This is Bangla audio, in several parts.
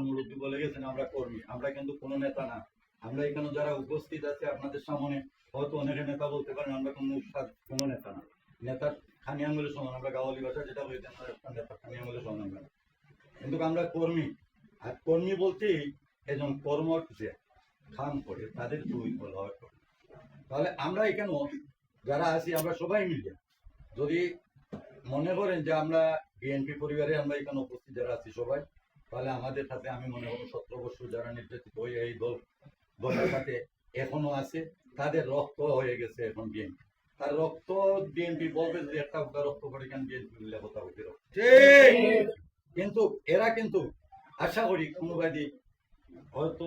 মুরব্বী বলে গেছেন আমরা কর্মী, আমরা কিন্তু কোনো নেতা না। আমরা এখানে যারা উপস্থিত আছে আপনাদের সামনে হয়তো অনেকে নেতা বলতে পারেন, আমরা কোনো নেতা না। নেতার খানি আঙুলের সমান, আমরা গাওয়ালি ভাষা যেটা বলতে আমরা একটা নেতা খানি আঙুলের সমান আমরা, কিন্তু আমরা কর্মী। আর কর্মী বলতেই একজন কর্মঠ যে খাম করে তাদের দুই বলা হয়। তাহলে আমরা এখানে যারা আছি আমরা সবাই মিলে যদি মনে করেন যে আমরা বিএনপি পরিবারে আমরা এখানে উপস্থিত যারা আছি সবাই, তাহলে আমাদের সাথে আমি মনে করি 17 বছর যারা নির্যাতিত হয়ে এই দলের সাথে এখনো আছে, তাদের রক্ত হয়ে গেছে এখন বিএনপি। তার রক্ত বিএনপি বলবে যে একটা রক্ত করে কেন বিএনপি মিলে কথা বলতে, কিন্তু এরা কিন্তু আশা করি কোনোবাদি হয়তো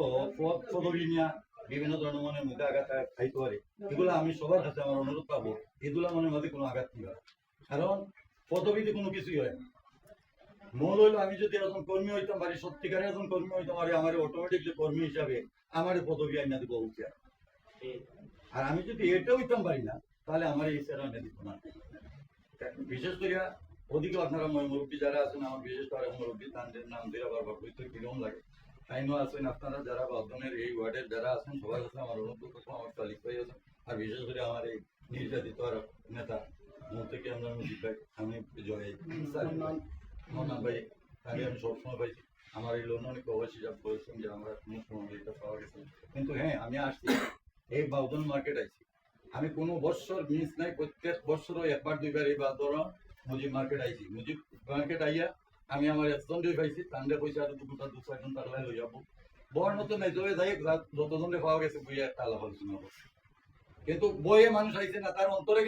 পদবী নিয়ে বিভিন্ন ধরনের মনের মধ্যে আঘাত খাইতে পারে। এগুলো আমি সবার কাছে আমার অনুরোধ পাবো, এগুলো মনের মধ্যে কোনো আঘাত নিবে, কারণ পদবীতে কোনো কিছুই হয় না। মূল হইলো আমি যদি এরকম কর্মী হইতাম পারি, সত্যিকারে একজন কর্মী হইতাম পারি, আমার অটোমেটিকলি কর্মী হিসাবে আমার পদবী আইনা দিব উচিত। আর আমি যদি এটা হইতাম পারি না, তাহলে আমার এই সেরা আইনা দিব না। বিশেষ করে ওদিকে আপনারা মুরব্বী যারা আছেন, আমার বিশেষ করে মুরব্বী তাদের নাম দিয়ে বারবার কইতে কিরম লাগে, তাইনও আছেন আপনারা যারা বাদনের এই ওয়ার্ডের যারা আছেন সবার কাছে আমার অনুরোধ করবো, আমার তালিক ভাই আছেন, আর বিশেষ করে আমার এই নির্যাতিত নেতা থেকে আমরা মুজিব ভাই, আমি জয় মন্নান ভাই, তাকে আমি সবসময় পাইছি। আমার এই লোন অনেক প্রবাসী যা বলছেন যে আমরা কোনো সময় এটা পাওয়া গেছে, কিন্তু হ্যাঁ আমি আসছি এই বাউদন মার্কেট আইছি, আমি কোনো বছর মিস নাই, প্রত্যেক বছরও একবার দুইবার এই বাদর মুজিব মার্কেট আইছি। মুজিব মার্কেট আইয়া আমি আমার একজনই পাইছি, তান্ডে পয়সা আর দুটা 2-4 টাকা লই যাবো বর মতো নেই জয়ে যাই যতজনে পাওয়া গেছে বইয়া একটা আলাপ আলোচনা, কিন্তু বইয়ে মানুষ আইছে না তার অন্তরে